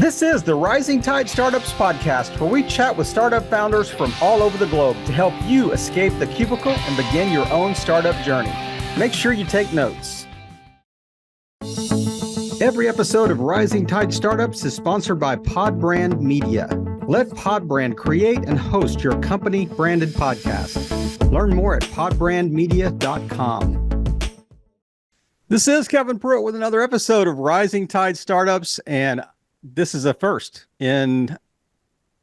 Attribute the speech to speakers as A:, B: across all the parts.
A: This is the Rising Tide Startups podcast, where we chat with startup founders from all over the globe to help you escape the cubicle and begin your own startup journey. Make sure you take notes. Every episode of Rising Tide Startups is sponsored by Podbrand Media. Let Podbrand create and host your company branded podcast. Learn more at podbrandmedia.com. This is Kevin Pruitt with another episode of Rising Tide Startups, and this is a first in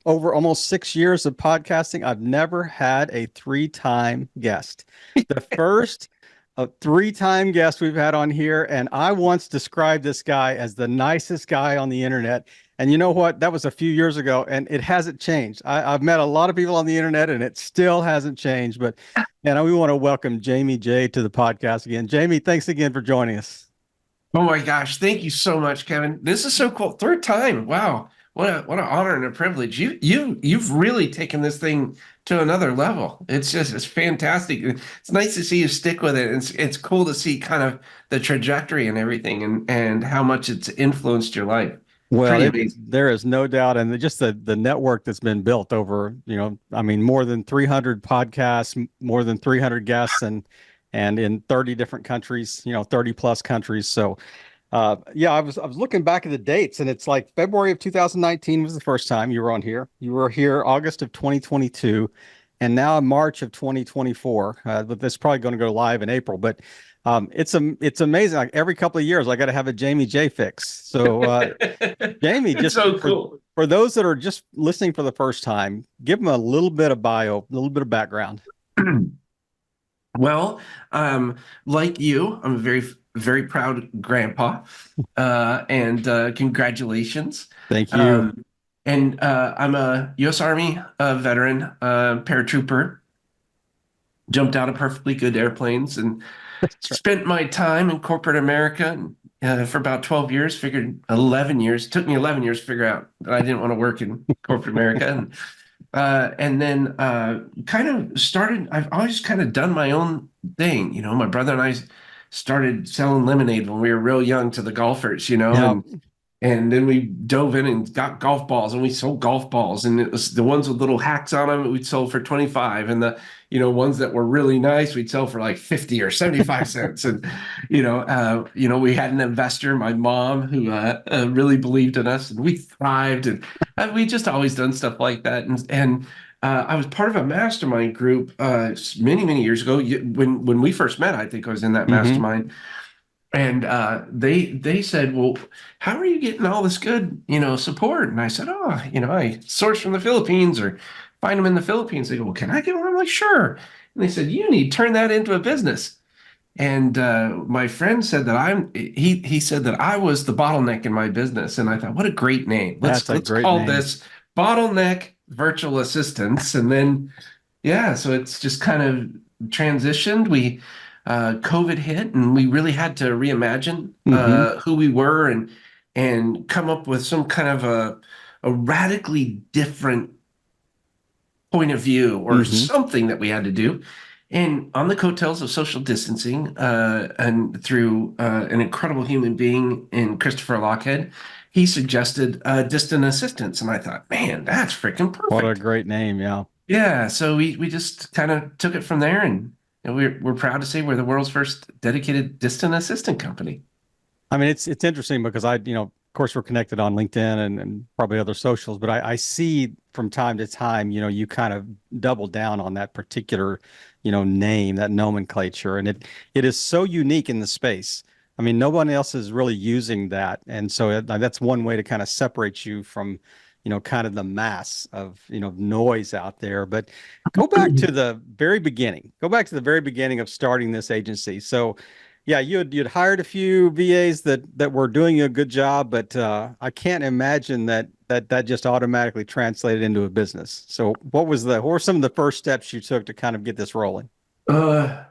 A: over almost 6 years of podcasting. I've never had a three-time guest. The first of three-time guest we've had on here, and I once described this guy as the nicest guy on the internet. And you know what? That was a few years ago, and it hasn't changed. I've met a lot of people on the internet, and it still hasn't changed. But and we want to welcome Jaime Jay to the podcast again. Jaime, thanks again for joining us.
B: Oh my gosh, thank you so much, Kevin. This is so cool. Third time. Wow. What an honor and a privilege. You've really taken this thing to another level. It's fantastic. It's nice to see you stick with it. It's cool to see kind of the trajectory and everything and how much it's influenced your life.
A: Well, there is no doubt. And just the network that's been built over, more than 300 podcasts, more than 300 guests, and in 30 different countries, 30 plus countries. So, I was looking back at the dates, and it's like February of 2019 was the first time you were on here. You were here August of 2022, and now March of 2024. But that's probably going to go live in April. But it's amazing. Like every couple of years, I got to have a Jaime Jay fix. So, Jaime, just
B: so cool.
A: For those that are just listening for the first time, give them a little bit of bio, a little bit of background.
B: Well, like you, I'm a very, very proud grandpa, and congratulations.
A: Thank you.
B: I'm a U.S. Army veteran, paratrooper, jumped out of perfectly good airplanes, and spent my time in corporate America for about 12 years, figured 11 years. It took me 11 years to figure out that I didn't want to work in corporate America. And then kind of started, I've always kind of done my own thing. My brother and I started selling lemonade when we were real young to the golfers,
A: Yep.
B: and then we dove in and got golf balls, and we sold golf balls, and it was the ones with little hacks on them we'd sold for 25, and the ones that were really nice we'd sell for like 50 or 75 cents. And we had an investor, my mom, who really believed in us, and we thrived, and we just always done stuff like that. And I was part of a mastermind group many years ago. When we first met, I think I was in that mastermind. And they said, well, how are you getting all this good, support? And I said, I source from the Philippines or find them in the Philippines. They go, well, can I get one? I'm like, sure. And they said, you need to turn that into a business. And my friend said that he said that I was the bottleneck in my business. And I thought, what a great name. Let's call this Bottleneck Virtual Assistants. And then, so it's just kind of transitioned. COVID hit, and we really had to reimagine who we were and come up with some kind of a radically different point of view or something that we had to do. And on the coattails of social distancing, and through an incredible human being in Christopher Lockhead, he suggested distant assistants. And I thought, man, that's freaking perfect.
A: What a great name. Yeah.
B: Yeah. So we just kind of took it from there, and we're proud to say we're the world's first dedicated distant assistant company.
A: I mean, it's interesting because of course we're connected on LinkedIn and probably other socials, but I see from time to time, you kind of double down on that particular, name, that nomenclature. And it is so unique in the space. I mean, no one else is really using that. And so that's one way to kind of separate you from, kind of the mass of, noise out there. But go back to the very beginning. Go back to the very beginning of starting this agency. So, yeah, you'd hired a few VAs that were doing a good job, but I can't imagine that just automatically translated into a business. So, what were some of the first steps you took to kind of get this rolling?
B: Well,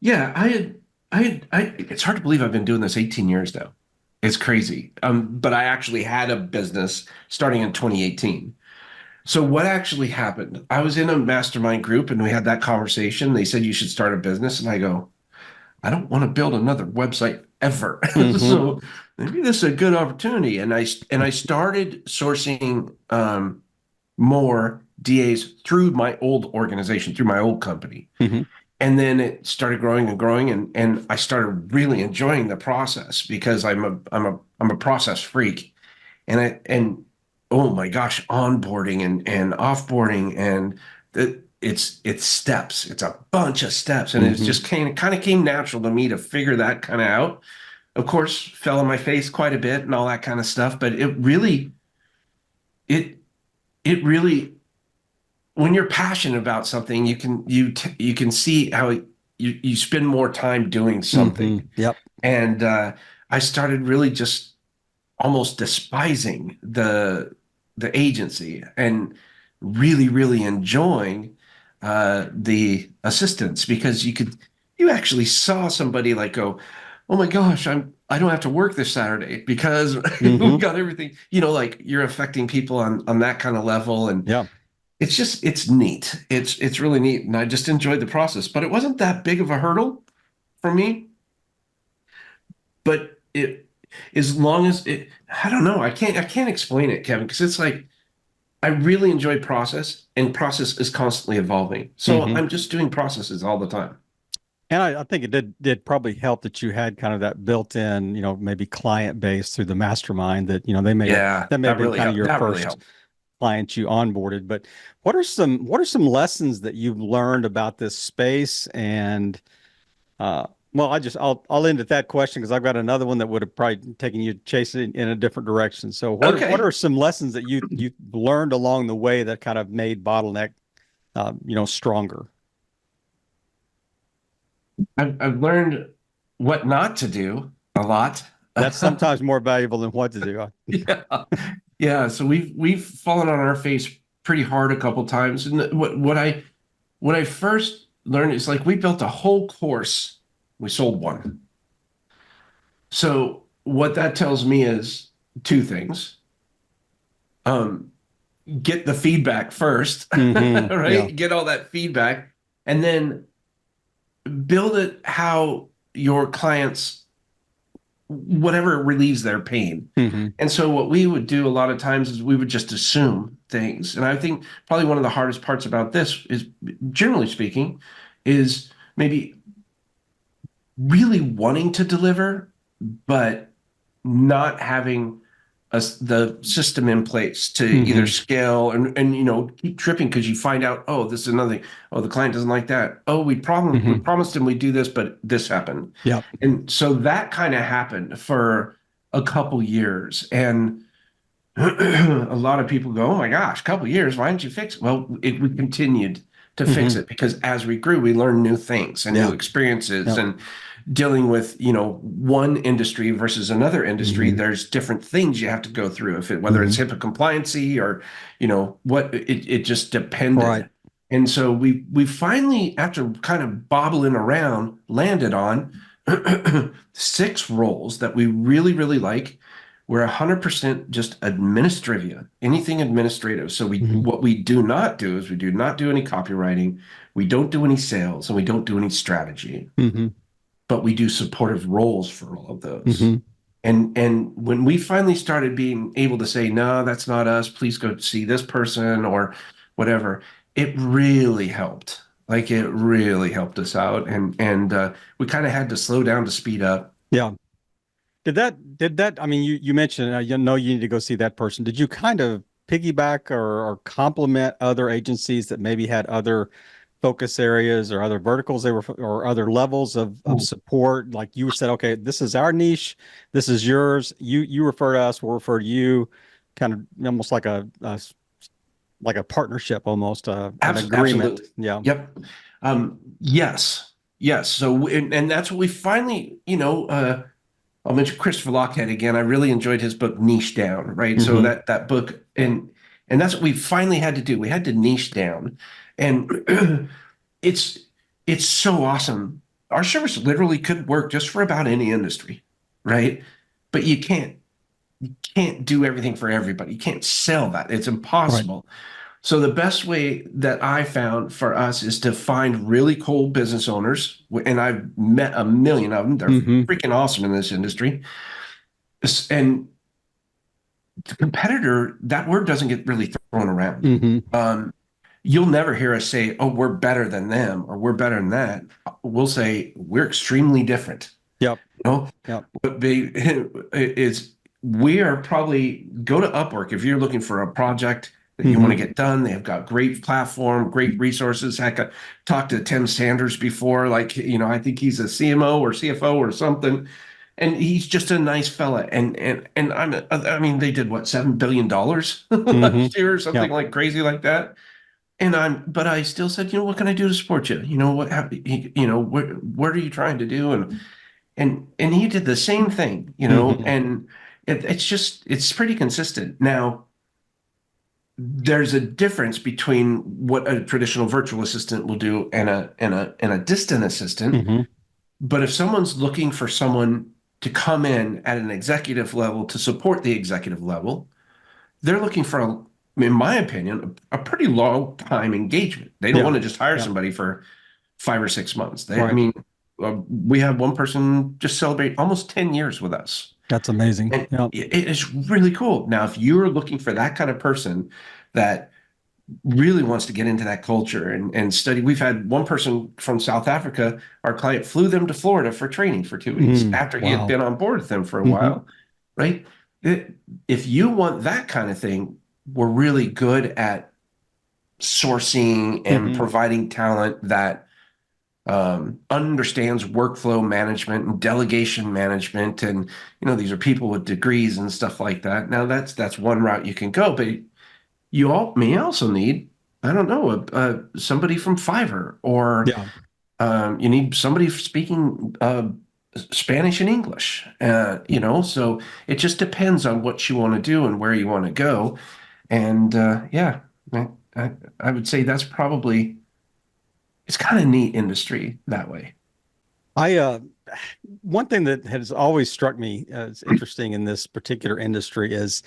B: yeah, I it's hard to believe I've been doing this 18 years now. It's crazy. But I actually had a business starting in 2018. So what actually happened? I was in a mastermind group and we had that conversation. They said, you should start a business. And I go, I don't want to build another website ever. So maybe this is a good opportunity. And I started sourcing more DAs through my old organization, through my old company.
A: Mm-hmm.
B: And then it started growing and growing, and I started really enjoying the process because I'm a process freak. And oh my gosh, onboarding and offboarding and it's steps. It's a bunch of steps. And it's
A: Mm-hmm.
B: just kind of came natural to me to figure that kind of out. Of course, fell on my face quite a bit and all that kind of stuff, but it it really, when you're passionate about something, you can see how you spend more time doing
A: Mm-hmm.
B: something.
A: Yep.
B: And I started really just almost despising the agency and really enjoying the assistants, because you actually saw somebody like go, oh my gosh, I don't have to work this Saturday because we
A: Mm-hmm.
B: got everything, like you're affecting people on that kind of level. And
A: Yeah.
B: it's neat. It's really neat. And I just enjoyed the process, but it wasn't that big of a hurdle for me. But as long as I don't know, I can't explain it, Kevin, because it's like I really enjoy process, and process is constantly evolving. So
A: Mm-hmm.
B: I'm just doing processes all the time.
A: And I think it did probably help that you had kind of that built-in, maybe client base through the mastermind that,
B: Yeah,
A: that may have
B: that
A: been
B: really
A: kind of
B: helped.
A: your
B: That really
A: first
B: helped.
A: client you onboarded. But what are some lessons that you've learned about this space? And well, I'll end at that question because I've got another one that would have probably taken you chasing in a different direction. So what
B: Okay.
A: are some lessons that you learned along the way that kind of made Bottleneck stronger?
B: I've learned what not to do a lot.
A: That's sometimes more valuable than what to do.
B: Yeah. Yeah. So we've fallen on our face pretty hard a couple times. And what I first learned is, like, we built a whole course. We sold one. So what that tells me is two things. Um, get the feedback first,
A: Hmm. Yeah.
B: right? Get all that feedback, and then build it how your clients, whatever relieves their pain.
A: Hmm.
B: And so what we would do a lot of times is we would just assume things. And I think probably one of the hardest parts about this is, generally speaking, is maybe really wanting to deliver, but not having the system in place to either
A: Hmm.
B: scale and keep tripping because you find out, oh, this is another thing. Oh, the client doesn't like that. Oh, we
A: Hmm.
B: promised him we'd do this, but this happened.
A: Yep.
B: And so that kind of happened for a couple years. And a lot of people go, oh my gosh, a couple years, why didn't you fix it? Well, we continued to fix
A: Hmm.
B: it because as we grew, we learned new things and new
A: Yeah.
B: experiences.
A: Yep.
B: And dealing with one industry versus another industry,
A: Hmm.
B: there's different things you have to go through, whether it's
A: Hmm.
B: HIPAA compliancy or what it just
A: Right.
B: depended. And so we finally, after kind of bobbling around, landed on 6 roles that we really like. We're 100% just administrivia, anything administrative. So
A: Hmm.
B: what we do not do is we do not do any copywriting, we don't do any sales, and we don't do any strategy,
A: Hmm.
B: but we do supportive roles for all of those.
A: Hmm.
B: And when we finally started being able to say, no, that's not us, please go see this person or whatever, it really helped. Like, it really helped us out. And we kind of had to slow down to speed up.
A: Yeah. I mean, you mentioned, you know, you need to go see that person. Did you kind of piggyback or complement other agencies that maybe had other focus areas or other verticals or other levels of support? Like you said, okay, this is our niche, this is yours. You refer to us, we'll refer to you, kind of almost like a partnership, almost an agreement.
B: Absolutely.
A: Yeah.
B: Yep. Yes. Yes. So, and that's what we finally, I'll mention Christopher Lochhead again. I really enjoyed his book Niche Down, right? So
A: Hmm.
B: that book, and that's what we finally had to do. We had to niche down, and it's it's so awesome. Our service literally could work just for about any industry, right? But you can't do everything for everybody. You can't sell that. It's
A: Right.
B: impossible. So the best way that I found for us is to find really cool business owners, and I've met a million of them. They're
A: Hmm.
B: freaking awesome in this industry. And the competitor, that word doesn't get really thrown around. You'll never hear us say, "Oh, we're better than them," or "We're better than that." We'll say we're extremely different.
A: Yep.
B: You know,
A: Yep.
B: but we are probably go to Upwork if you're looking for a project that you want to get done. They've got great platform, great resources. Heck, I talked to Tim Sanders before. Like, I think he's a CMO or CFO or something, and he's just a nice fella. I mean, they did what, $7 billion last year or something
A: Yep.
B: like crazy like that. But I still said, what can I do to support you? What are you trying to do? And he did the same thing, and it's pretty consistent. Now, there's a difference between what a traditional virtual assistant will do and a distant assistant. But if someone's looking for someone to come in at an executive level to support the executive level, they're looking for, in my opinion, a pretty long time engagement. They don't want to just hire somebody for 5 or 6 months. I mean, we had one person just celebrate almost 10 years with us.
A: That's amazing.
B: And it is really cool. Now, if you're looking for that kind of person that really wants to get into that culture and study, we've had one person from South Africa, our client flew them to Florida for training for 2 weeks after he had been on board with them for a while, right? If you want that kind of thing, we're really good at sourcing and providing talent that understands workflow management and delegation management. And, these are people with degrees and stuff like that. Now that's one route you can go, but you may also need, I don't know, somebody from Fiverr, or you need somebody speaking Spanish and English, so it just depends on what you want to do and where you want to go. And I would say that's probably, it's kind of neat industry that way.
A: One thing that has always struck me as interesting in this particular industry is,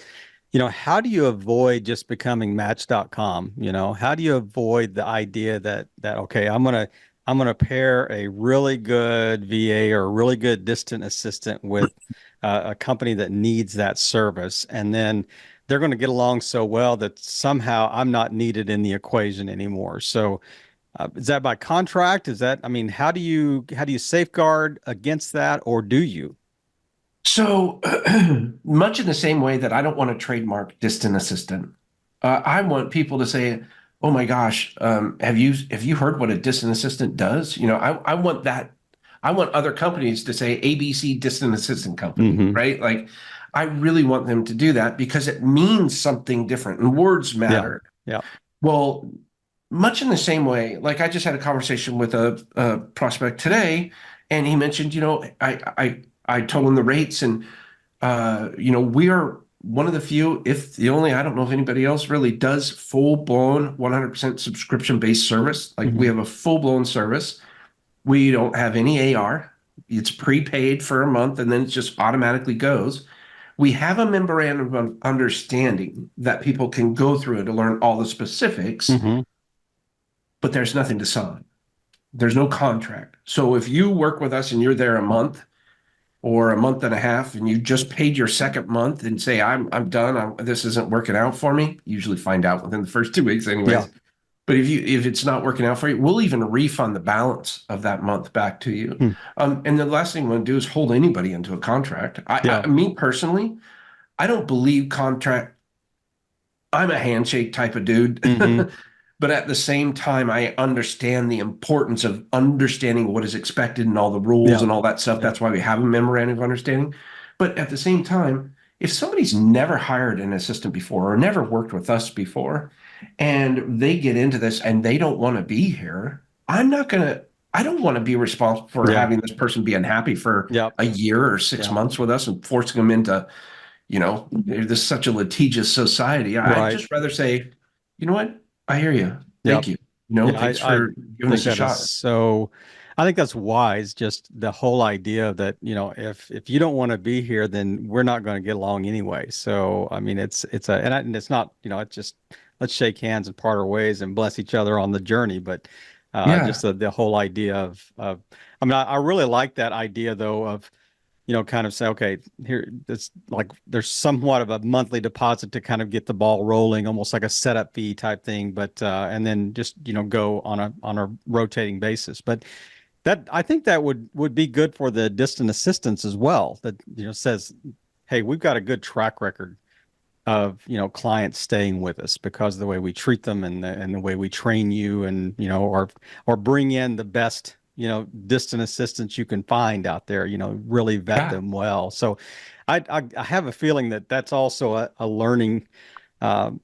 A: how do you avoid just becoming Match.com? How do you avoid the idea that okay, I'm gonna pair a really good VA or a really good distant assistant with a company that needs that service, and then they're going to get along so well that somehow I'm not needed in the equation anymore. So is that by contract? How do you safeguard against that, or do you?
B: So much in the same way that I don't want to trademark distant assistant, I want people to say, "Oh my gosh, have you heard what a distant assistant does?" I want that. I want other companies to say ABC Distant Assistant Company, right? Like, I really want them to do that because it means something different, and words matter.
A: Yeah.
B: Well, much in the same way, like I just had a conversation with a prospect today, and he mentioned, I told him the rates, and we are one of the few, if the only, I don't know if anybody else really does full-blown 100% subscription-based service. Like, we have a full-blown service. We don't have any AR. It's prepaid for a month, and then it just automatically goes. We have a memorandum of understanding that people can go through to learn all the specifics, but there's nothing to sign. There's no contract. So if you work with us and you're there a month or a month and a half, and you just paid your second month and say, I'm done, this isn't working out for me, you usually find out within the first 2 weeks anyways. Yeah. But if it's not working out for you, we'll even refund the balance of that month back to you. And the last thing we want to do is hold anybody into a contract. Me personally, I don't believe contract. I'm a handshake type of dude. But at the same time, I understand the importance of understanding what is expected and all the rules and all that stuff. That's why we have a memorandum of understanding. But at the same time, if somebody's never hired an assistant before or never worked with us before, and they get into this and they don't want to be here, I don't want to be responsible for having this person be unhappy for a year or 6 months with us and forcing them into, this is such a litigious society. I'd just rather say, you know what? I hear you. Thank you. Thanks for giving us a shot.
A: So I think that's wise. Just the whole idea that, if you don't want to be here, then we're not going to get along anyway. So, I mean, it's not, it's just, let's shake hands and part our ways and bless each other on the journey. But just the whole idea of I really like that idea though, of kind of say, okay, here, it's like there's somewhat of a monthly deposit to kind of get the ball rolling, almost like a setup fee type thing, but and then just go on a rotating basis. But that I think that would be good for the distant assistants as well. That says, hey, we've got a good track record of clients staying with us because of the way we treat them and the way we train you, and or bring in the best distant assistants you can find out there, really vet
B: Yeah.
A: them well. So I have a feeling that that's also a learning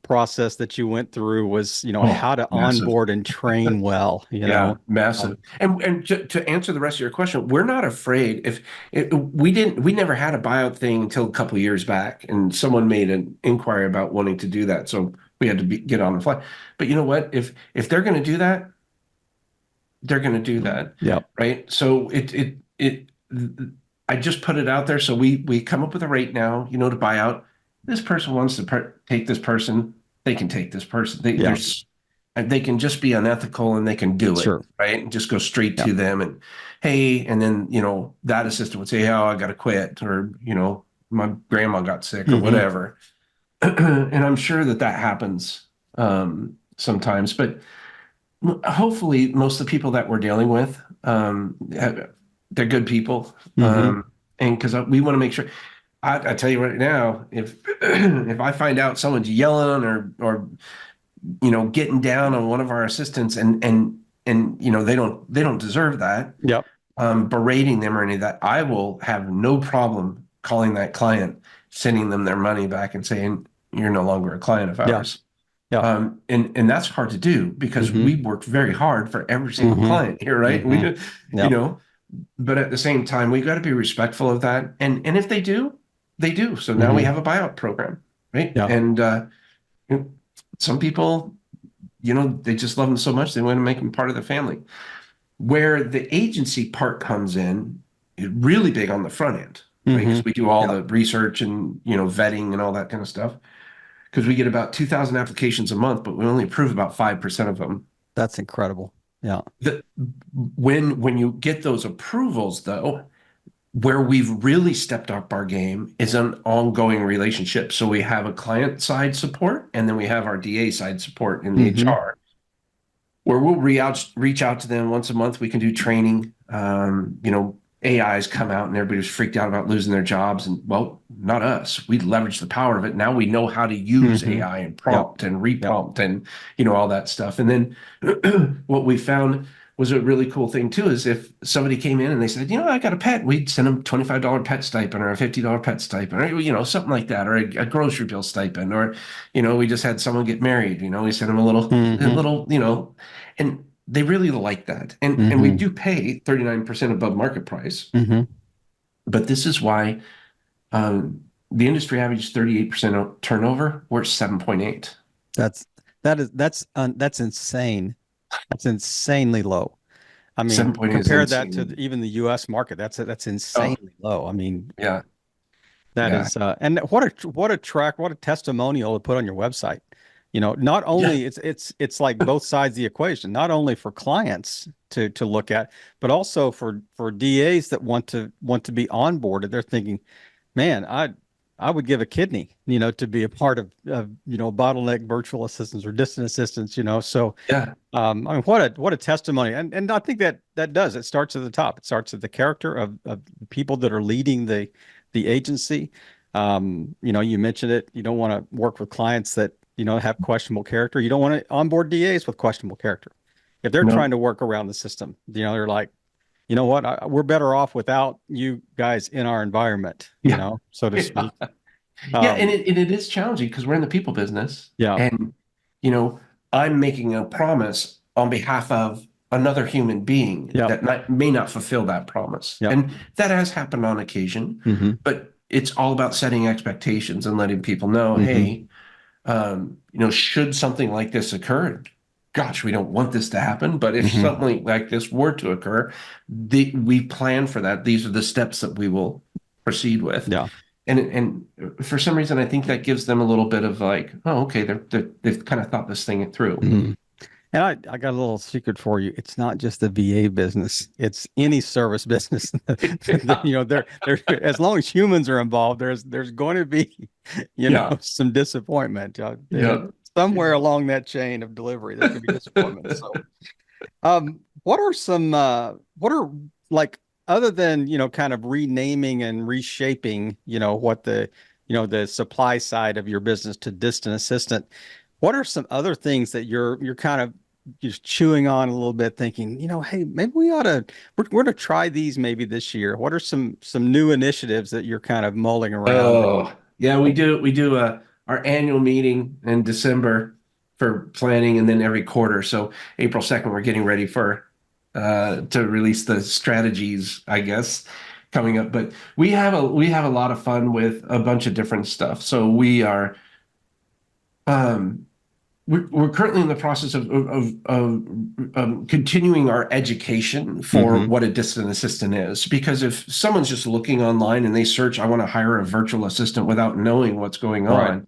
A: process that you went through, was
B: Oh,
A: how to
B: massive.
A: onboard and train well.
B: Yeah, massive.
A: Um,
B: And to answer the rest of your question, we're not afraid. We never had a buyout thing until a couple of years back, and someone made an inquiry about wanting to do that, so we had to get on the fly. But you know what? If they're going to do that, they're going to do that,
A: yeah.
B: right? So I just put it out there. So we come up with a rate now, to buy out. This person wants to take this person, they can take this person.
A: Yeah.
B: They can just be unethical and they can do it,
A: Sure.
B: right? And just go straight
A: Yeah.
B: to them and, hey, and then, that assistant would say, oh, I got to quit, or, my grandma got sick or
A: Hmm.
B: whatever. And I'm sure that happens sometimes, but hopefully most of the people that we're dealing with, they're good people.
A: Hmm.
B: And because we want to make sure, I tell you right now, if if I find out someone's yelling or getting down on one of our assistants, and they don't deserve that,
A: Yep.
B: berating them or any of that, I will have no problem calling that client, sending them their money back and saying, you're no longer a client of
A: Yeah.
B: ours.
A: Yeah.
B: And that's hard to do because
A: Hmm.
B: we worked very hard for every single
A: Hmm.
B: client here, right? We
A: Hmm.
B: just, you
A: Yep.
B: know, but at the same time, we got to be respectful of that. And if they do, they do. So now we
A: Hmm.
B: have a buyout program, right?
A: Yeah.
B: And you know, some people, they just love them so much they want to make them part of the family. Where the agency part comes in, is really big on the front end, right?
A: Hmm.
B: Because we do all
A: Yeah.
B: the research and vetting and all that kind of stuff. Because we get about 2,000 applications a month, but we only approve about 5% of them.
A: That's incredible. Yeah.
B: The, when you get those approvals, though, where we've really stepped up our game is an ongoing relationship. So we have a client side support, and then we have our DA side support in the
A: Hmm.
B: HR, where we'll reach out to them once a month. We can do training. AIs come out and everybody was freaked out about losing their jobs. And well, not us. We leverage the power of it. Now we know how to use
A: Hmm.
B: AI and
A: Yep.
B: prompt and
A: Yep.
B: reprompt and all that stuff. And then what we found was a really cool thing too is if somebody came in and they said, I got a pet, we'd send them $25 pet stipend or a $50 pet stipend, or something like that, or a grocery bill stipend, or we just had someone get married, we sent them a
A: Hmm.
B: little, and they really like that. And we
A: Hmm.
B: do pay 39% above market price.
A: Hmm.
B: But this is why the industry average is 38% turnover. We're at 7.8.
A: That's insane. That's insanely low. I mean,
B: 7.8 is
A: compare that to
B: insane.
A: even the U.S. market. That's
B: Oh,
A: insanely low. I mean,
B: yeah.
A: that
B: Yeah.
A: is, and what a testimonial to put on your website. Not
B: Yeah.
A: only it's like both sides of the equation, not only for clients to look at, but also for DAs that want to be onboarded. They're thinking, man, I would give a kidney, to be a part of bottleneck virtual assistants or distant assistants. So
B: Yeah.
A: I mean, what a testimony, and I think that does. It starts at the top. It starts at the character of the people that are leading the agency. You mentioned it. You don't want to work with clients that have questionable character. You don't want to onboard DAs with questionable character. If they're trying
B: No.
A: to work around the system, they're like, what? We're better off without you guys in our environment,
B: Yeah.
A: so to
B: Yeah.
A: speak.
B: Yeah. And
A: Um,
B: it is challenging because we're in the people business.
A: yeah.
B: And, you know, I'm making a promise on behalf of another human being
A: Yep.
B: that may not fulfill that promise.
A: Yep.
B: And that has happened on occasion,
A: Hmm.
B: but it's all about setting expectations and letting people know,
A: Hmm.
B: hey, should something like this occur, gosh, we don't want this to happen, but if
A: Hmm.
B: something like this were to occur, we plan for that. These are the steps that we will proceed with.
A: Yeah.
B: And for some reason, I think that gives them a little bit of like, oh, okay, they've kind of thought this thing through.
A: Mhm. And I got a little secret for you. It's not just the VA business. It's any service business.
B: Yeah.
A: There as long as humans are involved, there's going to be,
B: Yeah.
A: some disappointment.
B: Yeah.
A: Somewhere along that chain of delivery, there's going to be disappointment. So, what are some what are like other than, kind of renaming and reshaping, what the supply side of your business to distant assistant, what are some other things that you're kind of just chewing on a little bit, thinking, hey, maybe we're going to try these maybe this year. What are some new initiatives that you're kind of mulling around?
B: Oh, yeah, we do our annual meeting in December for planning, and then every quarter. So April 2nd, we're getting ready for to release the strategies, I guess, coming up. But we have a lot of fun with a bunch of different stuff. So um we're currently in the process of continuing our education for
A: Mm-hmm.
B: what a distant assistant is. Because if someone's just looking online and they search, I want to hire a virtual assistant without knowing what's going
A: Right.
B: on,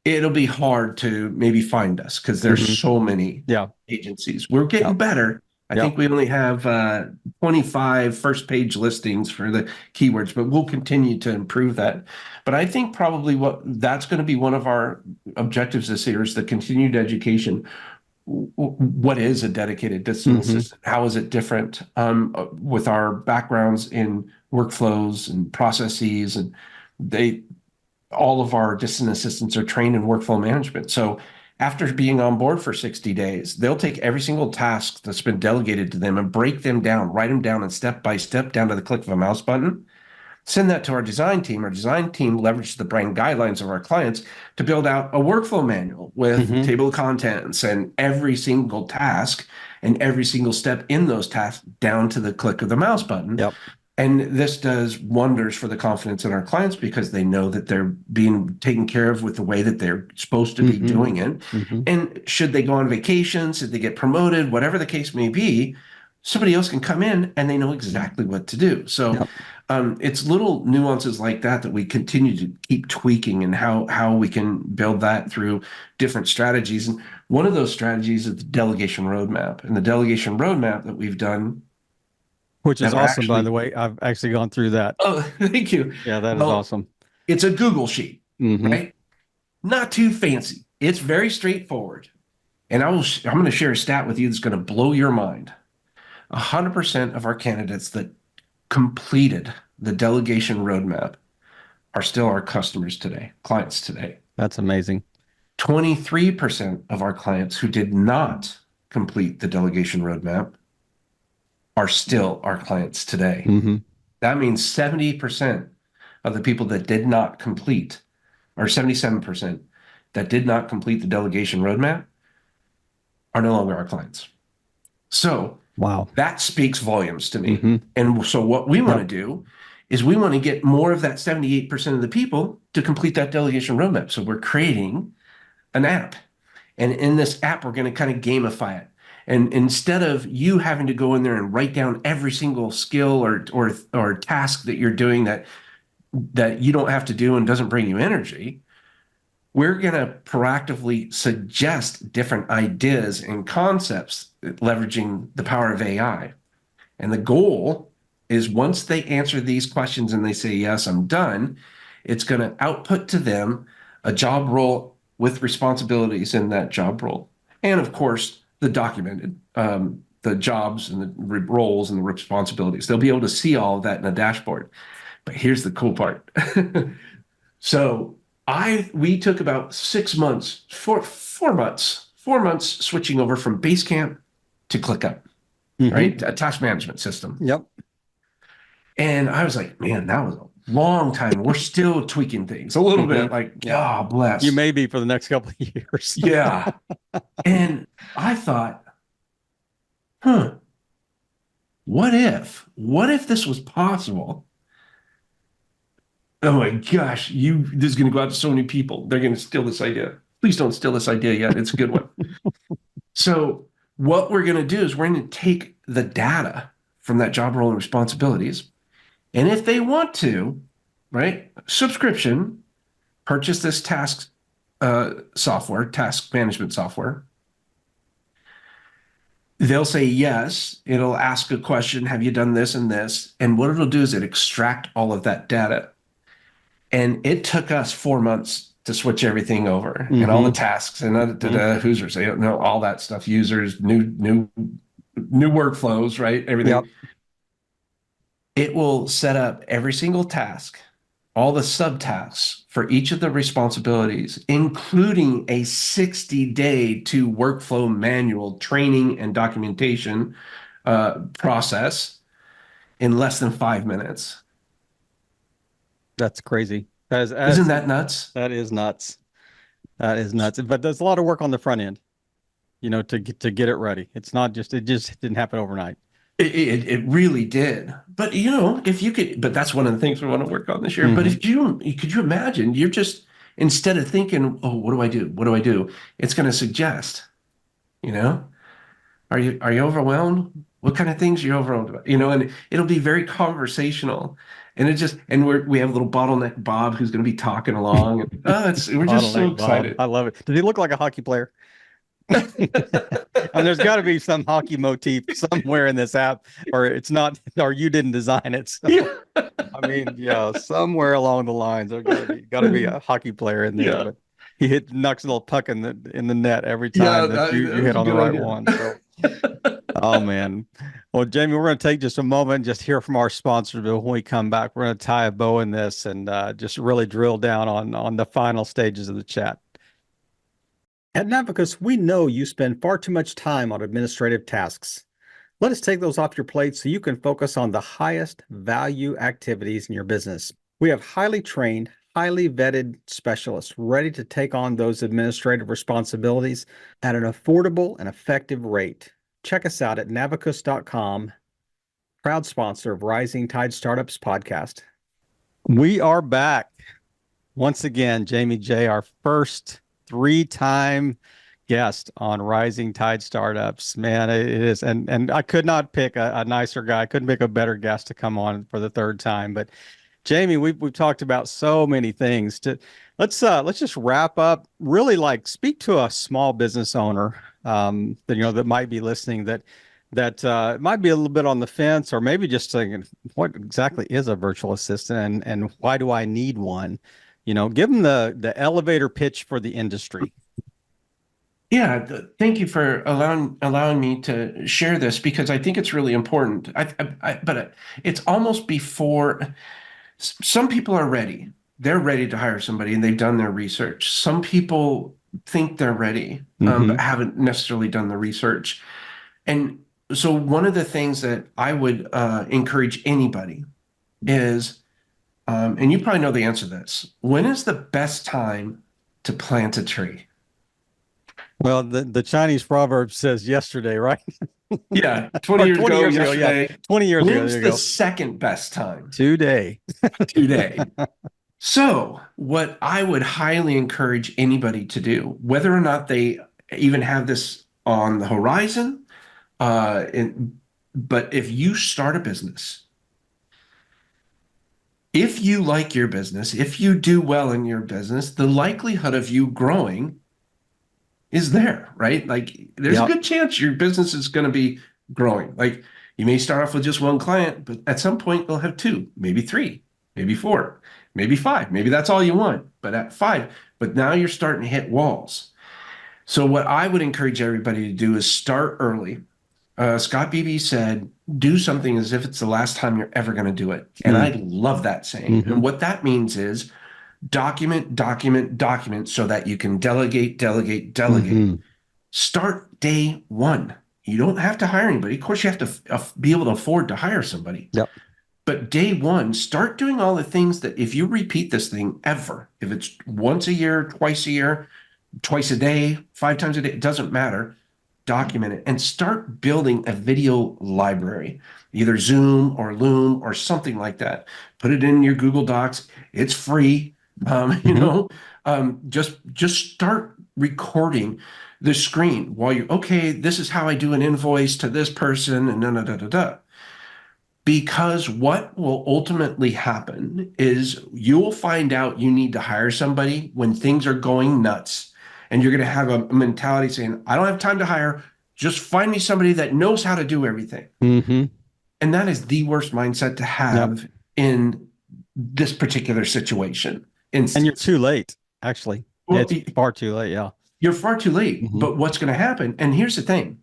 B: it'll be hard to maybe find us because there's
A: Mm-hmm.
B: so many
A: Yeah.
B: agencies. We're
A: Yeah.
B: getting better. I
A: Yeah.
B: think we only have 25 first page listings for the keywords, but we'll continue to improve that. But I think probably what that's going to be one of our objectives this year is the continued education. What is a dedicated distant
A: Mm-hmm.
B: assistant? How is it different with our backgrounds in workflows and processes? And they all of our distant assistants are trained in workflow management. So after being on board for 60 days, they'll take every single task that's been delegated to them and break them down, write them down and step by step down to the click of a mouse button, send that to our design team. Our design team leverages the brand guidelines of our clients to build out a workflow manual with
A: Mm-hmm.
B: table of contents and every single task and every single step in those tasks down to the click of the mouse button.
A: Yep.
B: And this does wonders for the confidence in our clients because they know that they're being taken care of with the way that they're supposed to be
A: Mm-hmm.
B: doing it.
A: Mm-hmm.
B: And should they go on vacation, should they get promoted, whatever the case may be, somebody else can come in and they know exactly what to do. So
A: Yep.
B: it's little nuances like that that we continue to keep tweaking and how we can build that through different strategies. And one of those strategies is the delegation roadmap. And the delegation roadmap that we've done
A: Which is
B: that are
A: awesome, by
B: actually
A: the way. I've actually gone through that.
B: oh, thank you.
A: Yeah, that is
B: Well,
A: awesome.
B: it's a Google sheet,
A: Mm-hmm.
B: right? Not too fancy. It's very straightforward. And I'm going to share a stat with you that's going to blow your mind. 100% of our candidates that completed the delegation roadmap are still our customers today, clients today.
A: That's amazing.
B: 23% of our clients who did not complete the delegation roadmap are still our clients today.
A: Mm-hmm.
B: That means 70% of the people that did not complete, or 77% that did not complete the delegation roadmap, are no longer our clients. So
A: Wow.
B: that speaks volumes to me.
A: Mm-hmm.
B: And so what we want to
A: Yep.
B: do is we want to get more of that 78% of the people to complete that delegation roadmap. So we're creating an app. And in this app, we're going to kind of gamify it. And instead of you having to go in there and write down every single skill or task that you're doing that you don't have to do and doesn't bring you energy, we're going to proactively suggest different ideas and concepts leveraging the power of AI. And the goal is once they answer these questions and they say, yes, I'm done, it's going to output to them a job role with responsibilities in that job role. And of course, the documented, the jobs and the roles and the responsibilities. They'll be able to see all of that in a dashboard. But here's the cool part. So we took about 6 months, 4 months switching over from Basecamp to ClickUp,
A: Mm-hmm.
B: right? A task management system.
A: Yep.
B: And I was like, man, that was a long time. We're still tweaking things a little bit,
A: Mm-hmm.
B: like,
A: Yeah.
B: oh, bless.
A: You may be for the next couple of years.
B: Yeah. And I thought, what if this was possible? Oh my gosh, this is going to go out to so many people. They're going to steal this idea. Please don't steal this idea yet. It's a good one. So what we're going to do is we're going to take the data from that job role and responsibilities. And if they want to, right, subscription, purchase this task software, task management software. they'll say yes. It'll ask a question. Have you done this and this? And what it'll do is it extract all of that data. And it took us 4 months to switch everything over and all the tasks and who's all that stuff, users, new workflows, right? Everything.
A: Yep.
B: It will set up every single task, all the subtasks for each of the responsibilities, including a 60-day to workflow manual training and documentation process in less than 5 minutes.
A: That's crazy.
B: Isn't that nuts?
A: That is nuts. That is nuts. But there's a lot of work on the front end, to get it ready. It just didn't happen overnight.
B: It really did. But if you could, but that's one of the things we want to work on this year. But could you imagine, you're just, instead of thinking, oh, what do I do? What do I do? It's going to suggest, are you overwhelmed? What kind of things are you overwhelmed about? And it'll be very conversational. And we have a little bottleneck Bob who's going to be talking along. And, we're just so excited.
A: Bob. I love it. Does he look like a hockey player? And there's got to be some hockey motif somewhere in this app, or it's not, or you didn't design it. So, I mean, somewhere along the lines, there's got to be a hockey player in there. But he knocks a little puck in the net every time that you hit on the right one. So. Oh man. Well, Jamie, we're going to take just a moment and just hear from our sponsors. But when we come back, we're going to tie a bow in this and just really drill down on the final stages of the chat. At Navicus, we know you spend far too much time on administrative tasks. Let us take those off your plate so you can focus on the highest value activities in your business. We have highly trained, highly vetted specialists ready to take on those administrative responsibilities at an affordable and effective rate. Check us out at navicus.com, proud sponsor of Rising Tide Startups podcast. We are back. Once again, Jaime Jay, our first 3-time guest on Rising Tide Startups. Man, it is. And I could not pick a nicer guy. I couldn't pick a better guest to come on for the 3rd time. But Jamie, we've talked about so many things. Let's just wrap up. Really, speak to a small business owner that might be listening that might be a little bit on the fence, or maybe just thinking, what exactly is a virtual assistant and why do I need one? Give them the elevator pitch for the industry.
B: Yeah, thank you for allowing me to share this, because I think it's really important. But it's almost before. Some people are ready. They're ready to hire somebody and they've done their research. Some people think they're ready, but haven't necessarily done the research. And so one of the things that I would encourage anybody is, and you probably know the answer to this, when is the best time to plant a tree?
A: Well, the Chinese proverb says yesterday, right?
B: Yeah, 20 years ago, yesterday.
A: 20 years ago.
B: When's the second best time?
A: Today.
B: Today. So what I would highly encourage anybody to do, whether or not they even have this on the horizon, but if you start a business, if you like your business, if you do well in your business, the likelihood of you growing is there, right? There's a good chance your business is going to be growing. You may start off with just one client, but at some point they'll have 2, maybe 3, maybe 4, maybe 5. Maybe that's all you want, but at 5. But now you're starting to hit walls. So what I would encourage everybody to do is start early. Scott Beebe said, do something as if it's the last time you're ever going to do it. And I love that saying. And what that means is document so that you can delegate. Start day 1. You don't have to hire anybody. Of course, you have to be able to afford to hire somebody.
A: Yep.
B: But day 1, start doing all the things that if you repeat this thing ever, if it's once a year, twice a year, twice a day, 5 times a day, it doesn't matter. Document it and start building a video library, either Zoom or Loom or something like that. Put it in your Google Docs. It's free. Just start recording the screen while this is how I do an invoice to this person and Because what will ultimately happen is you'll find out you need to hire somebody when things are going nuts. And you're going to have a mentality saying, I don't have time to hire. Just find me somebody that knows how to do everything.
A: Mm-hmm.
B: And that is the worst mindset to have in this particular situation.
A: And you're
B: Instance.
A: too late, actually.
B: Well,
A: It's far too late. Yeah.
B: you're far too late.
A: Mm-hmm.
B: But what's going to happen? And here's the thing.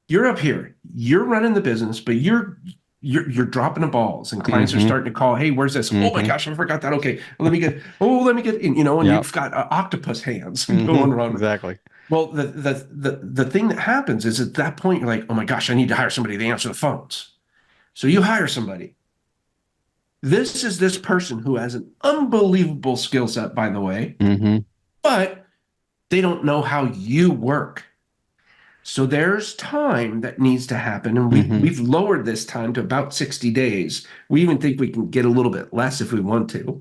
B: You're up here, you're running the business, but you're dropping the balls, and clients are starting to call, hey, where's this? Oh my gosh, I forgot that. Okay, let me get in, you know, and you've got octopus hands going around.
A: Exactly.
B: Well, the thing that happens is at that point, you're like, oh my gosh, I need to hire somebody to answer the phones. So you hire somebody. This is this person who has an unbelievable skill set, by the way, but they don't know how you work. So there's time that needs to happen. And we've lowered this time to about 60 days. We even think we can get a little bit less if we want to.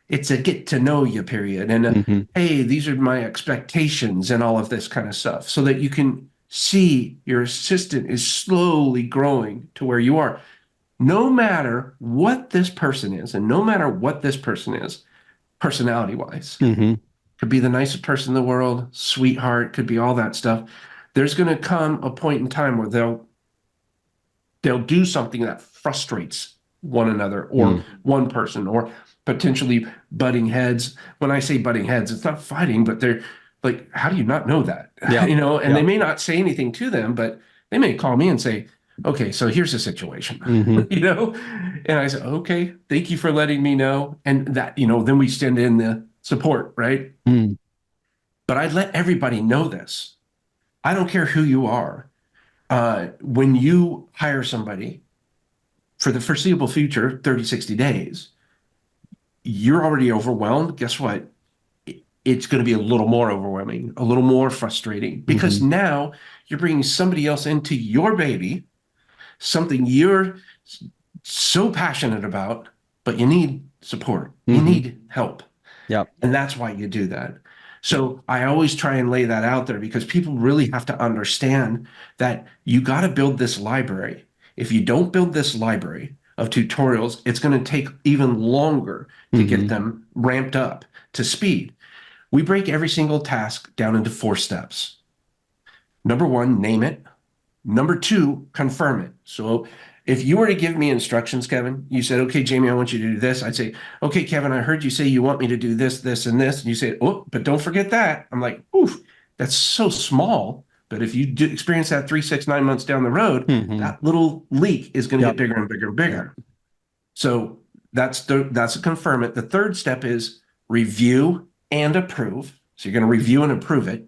B: It's a get to know you period. And hey, these are my expectations and all of this kind of stuff, so that you can see your assistant is slowly growing to where you are. No matter what this person is, and no matter what this person is, personality-wise, could be the nicest person in the world, sweetheart, could be all that stuff. There's going to come a point in time where they'll do something that frustrates one another, or one person, or potentially butting heads. When I say butting heads, it's not fighting, but they're like, how do you not know that?
A: Yeah.
B: You know, and they may not say anything to them, but they may call me and say, okay, so here's the situation, you know? And I said, okay, thank you for letting me know. And that, you know, then we send in the support, right? But I let everybody know this. I don't care who you are. When you hire somebody for the foreseeable future, 30, 60 days, you're already overwhelmed. Guess what? It's going to be a little more overwhelming, a little more frustrating, because now you're bringing somebody else into your baby, something you're so passionate about, but you need support. You need help.
A: Yep.
B: And that's why you do that. So I always try and lay that out there, because people really have to understand that you got to build this library. If you don't build this library of tutorials, it's going to take even longer to get them ramped up to speed. We break every single task down into 4 steps. Number 1, name it. Number 2, confirm it. So if you were to give me instructions, Kevin, you said, okay, Jamie, I want you to do this. I'd say, okay, Kevin, I heard you say you want me to do this, this, and this. And you say, oh, but don't forget that. I'm like, oof, that's so small. But if you do experience that 3, 6, 9 months down the road, that little leak is going to get bigger and bigger and bigger. So that's a confirm it. The third step is review and approve. So you're going to review and approve it,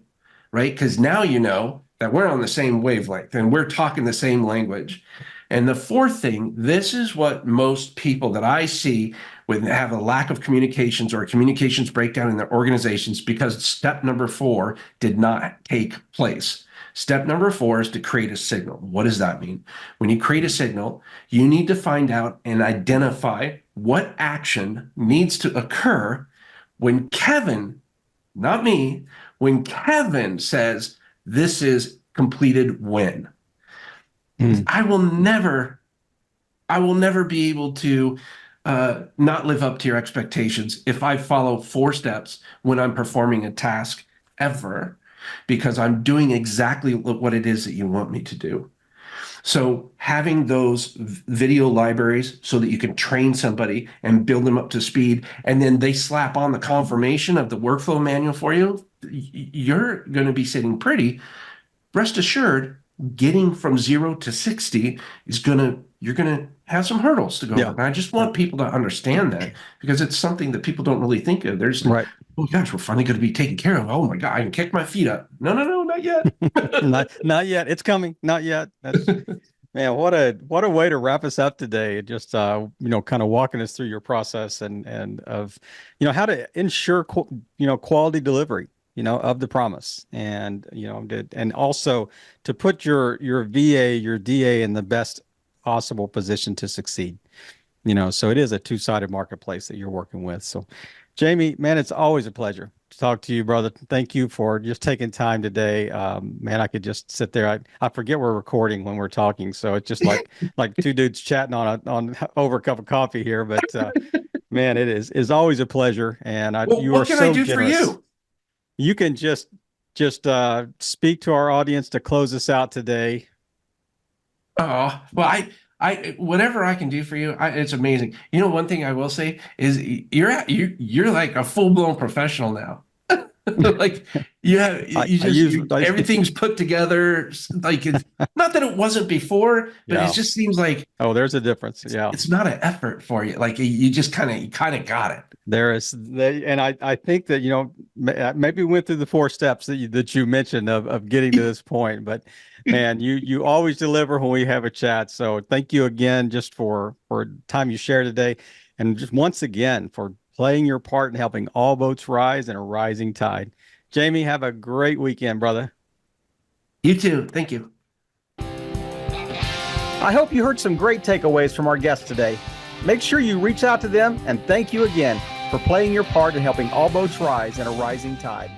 B: right? Because now you know that we're on the same wavelength and we're talking the same language. And the fourth thing, this is what most people that I see when they have a lack of communications or a communications breakdown in their organizations, because step number 4 did not take place. Step number 4 is to create a signal. What does that mean? When you create a signal, you need to find out and identify what action needs to occur when Kevin, not me, when Kevin says this is completed when. I will never be able to not live up to your expectations if I follow 4 steps when I'm performing a task ever, because I'm doing exactly what it is that you want me to do. So having those video libraries so that you can train somebody and build them up to speed, and then they slap on the confirmation of the workflow manual for you, you're going to be sitting pretty. Rest assured, getting from 0 to 60 is you're gonna have some hurdles to go over. And I just want people to understand that, because it's something that people don't really think of. There's like, oh gosh, we're finally going to be taken care of. Oh my God, I can kick my feet up. No, not yet.
A: not yet. It's coming. Not yet. Man, what a way to wrap us up today. Just kind of walking us through your process and of how to ensure quality delivery of the promise, and and also to put your VA, your DA in the best possible position to succeed. So it is a 2-sided marketplace that you're working with. So Jamie, man, it's always a pleasure to talk to you, brother. Thank you for just taking time today. Man, I could just sit there. I forget we're recording when we're talking, so it's just like 2 dudes chatting on over a cup of coffee here. But man, it is always a pleasure, and you are so generous.
B: What can I do for you?
A: You can just just speak to our audience to close us out today.
B: Oh, well, I whatever I can do for you, it's amazing. You know, one thing I will say is you're like a full-blown professional now. Like everything's put together. Like it's not that it wasn't before, but it just seems like
A: there's a difference.
B: It's not an effort for you. Like you just kind of got it.
A: There is, and I think that, you know, maybe we went through the 4 steps that you mentioned of getting to this point, but man, you always deliver when we have a chat. So thank you again just for time you shared today, and just once again for playing your part in helping all boats rise in a rising tide. Jaime, have a great weekend, brother.
B: You too. Thank you.
A: I hope you heard some great takeaways from our guests today. Make sure you reach out to them, and thank you again for playing your part in helping all boats rise in a rising tide.